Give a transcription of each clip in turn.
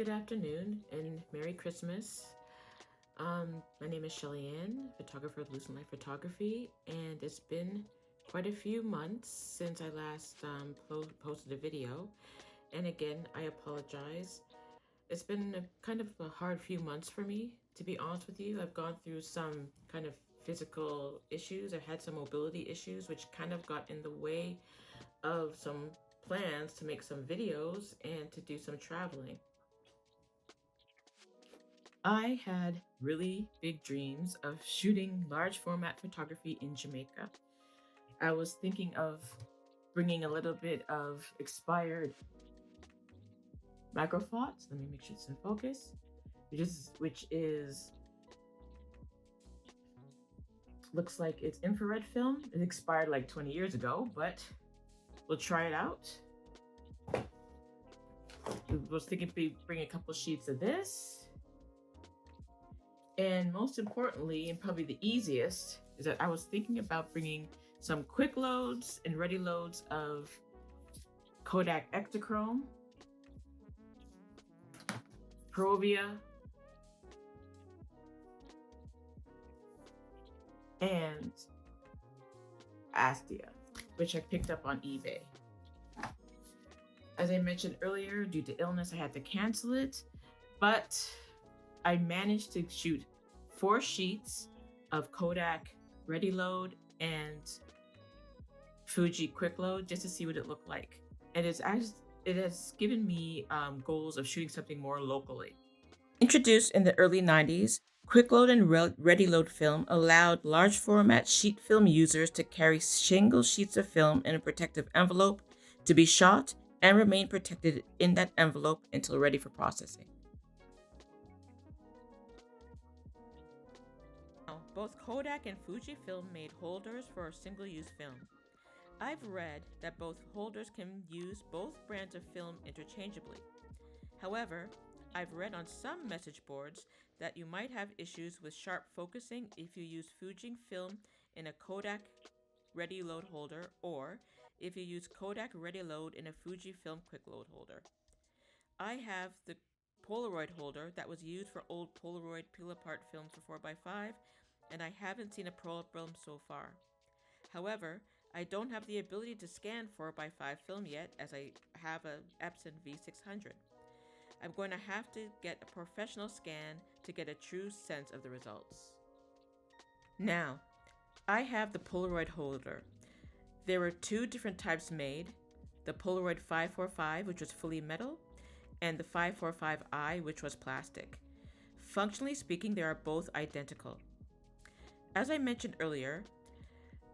Good afternoon and Merry Christmas. My name is Shelly Ann, photographer of Lucent Life Photography, and it's been quite a few months since I last posted a video. And again, I apologize. It's been kind of a hard few months for me, to be honest with you. I've gone through some kind of physical issues. I've had some mobility issues, which kind of got in the way of some plans to make some videos and to do some traveling. I had really big dreams of shooting large format photography in Jamaica. I was thinking of bringing a little bit of expired microphotos. Let me make sure it's in focus. Which is looks like it's infrared film. It expired like 20 years ago, but we'll try it out. I was thinking of bring a couple sheets of this. And most importantly, and probably the easiest, is that I was thinking about bringing some quick loads and ready loads of Kodak Ektachrome, Provia, and Astia, which I picked up on eBay. As I mentioned earlier, due to illness, I had to cancel it, but I managed to shoot 4 sheets of Kodak Ready Load and Fuji Quick Load just to see what it looked like. And it has given me goals of shooting something more locally. Introduced in the early 90s, Quick Load and Ready Load film allowed large format sheet film users to carry single sheets of film in a protective envelope to be shot and remain protected in that envelope until ready for processing. Both Kodak and Fujifilm made holders for single-use film. I've read that both holders can use both brands of film interchangeably. However, I've read on some message boards that you might have issues with sharp focusing if you use Fujifilm in a Kodak Ready Load holder or if you use Kodak Ready Load in a Fujifilm Quick Load holder. I have the Polaroid holder that was used for old Polaroid peel-apart films for 4x5, and I haven't seen a problem so far. However, I don't have the ability to scan 4x5 film yet as I have a Epson V600. I'm going to have to get a professional scan to get a true sense of the results. Now, I have the Polaroid holder. There were 2 different types made, the Polaroid 545, which was fully metal, and the 545i, which was plastic. Functionally speaking, they are both identical. As I mentioned earlier,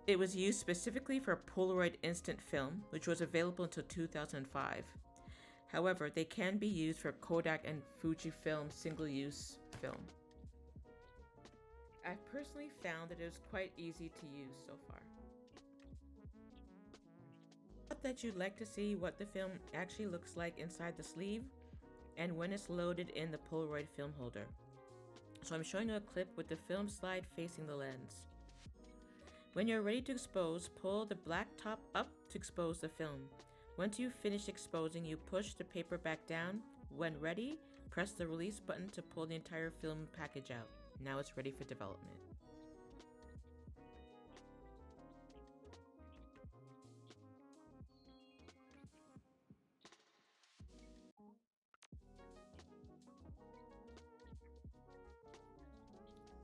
it was used specifically for Polaroid Instant Film, which was available until 2005. However, they can be used for Kodak and Fujifilm single-use film. I've personally found that it was quite easy to use so far. I thought that you'd like to see what the film actually looks like inside the sleeve and when it's loaded in the Polaroid film holder. So I'm showing you a clip with the film slide facing the lens. When you're ready to expose, pull the black top up to expose the film. Once you've finished exposing, you push the paper back down. When ready, press the release button to pull the entire film package out. Now it's ready for development.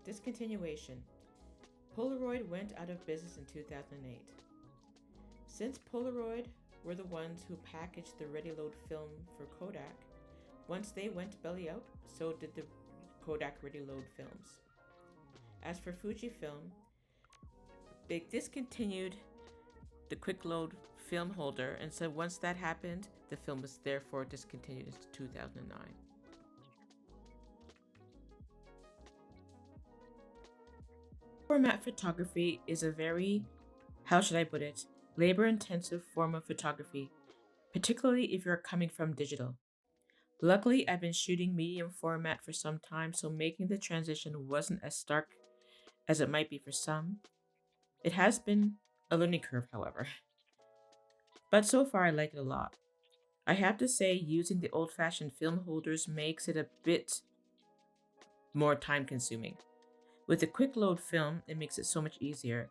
Discontinuation. Polaroid went out of business in 2008. Since Polaroid were the ones who packaged the Ready Load film for Kodak, once they went belly up, so did the Kodak Ready Load films. As for Fujifilm, they discontinued the Quick Load film holder and said once that happened, the film was therefore discontinued in 2009. Format photography is a very, how should I put it, labor-intensive form of photography, particularly if you're coming from digital. Luckily, I've been shooting medium format for some time, so making the transition wasn't as stark as it might be for some. It has been a learning curve, however. But so far, I like it a lot. I have to say, using the old-fashioned film holders makes it a bit more time-consuming. With the quick load film, it makes it so much easier.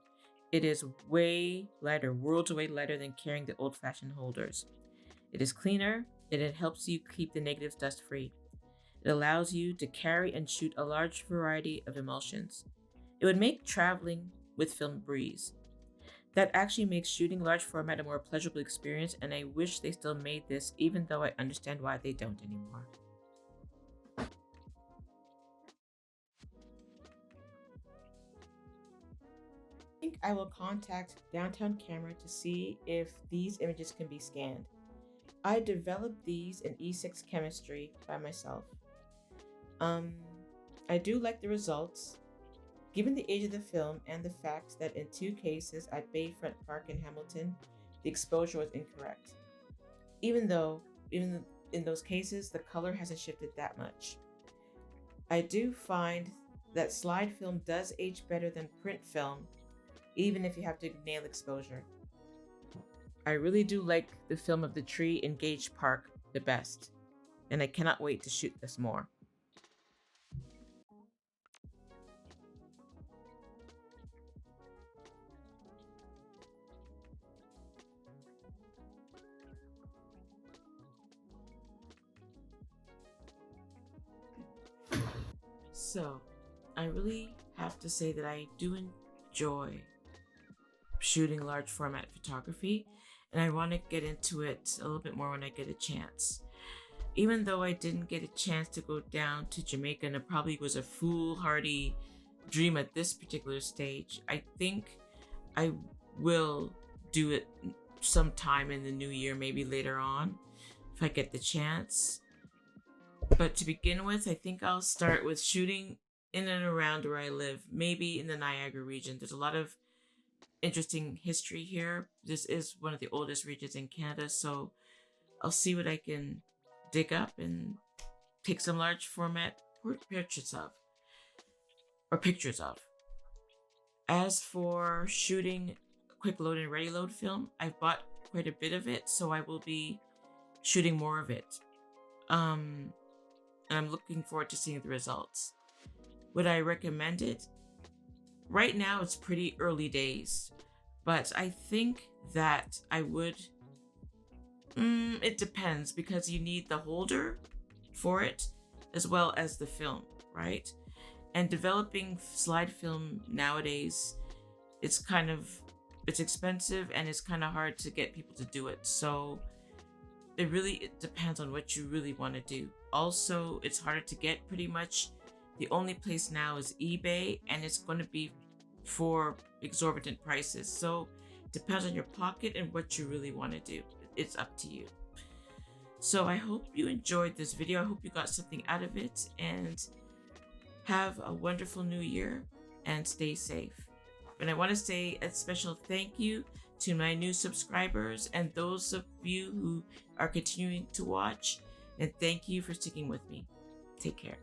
It is way lighter, worlds away lighter than carrying the old-fashioned holders. It is cleaner, and it helps you keep the negatives dust-free. It allows you to carry and shoot a large variety of emulsions. It would make traveling with film a breeze. That actually makes shooting large format a more pleasurable experience, and I wish they still made this, even though I understand why they don't anymore. I think I will contact Downtown Camera to see if these images can be scanned. I developed these in E6 chemistry by myself. Um, I do like the results. Given the age of the film and the fact that in two cases at Bayfront Park in Hamilton, the exposure was incorrect. Even in those cases, the color hasn't shifted that much. I do find that slide film does age better than print film, even if you have to nail exposure. I really do like the film of the tree in Gage Park the best, and I cannot wait to shoot this more. So, I really have to say that I do enjoy shooting large format photography, and I want to get into it a little bit more when I get a chance. Even though I didn't get a chance to go down to Jamaica, and it probably was a foolhardy dream at this particular stage, I think I will do it sometime in the new year, maybe later on, if I get the chance. But to begin with, I think I'll start with shooting in and around where I live, maybe in the Niagara region. There's a lot of interesting history here. This is one of the oldest regions in Canada, so I'll see what I can dig up and take some large format pictures of. As for shooting quick load and ready load film, I've bought quite a bit of it, so I will be shooting more of it. And I'm looking forward to seeing the results. Would I recommend it? Right now, it's pretty early days, but I think that I would. It depends because you need the holder for it as well as the film, right? And developing slide film nowadays, it's expensive and it's kind of hard to get people to do it. So it depends on what you really want to do. Also, it's harder to get pretty much. The only place now is eBay, and it's going to be for exorbitant prices. So it depends on your pocket and what you really want to do. It's up to you. So I hope you enjoyed this video. I hope you got something out of it, and have a wonderful new year and stay safe. And I want to say a special thank you to my new subscribers and those of you who are continuing to watch. And thank you for sticking with me. Take care.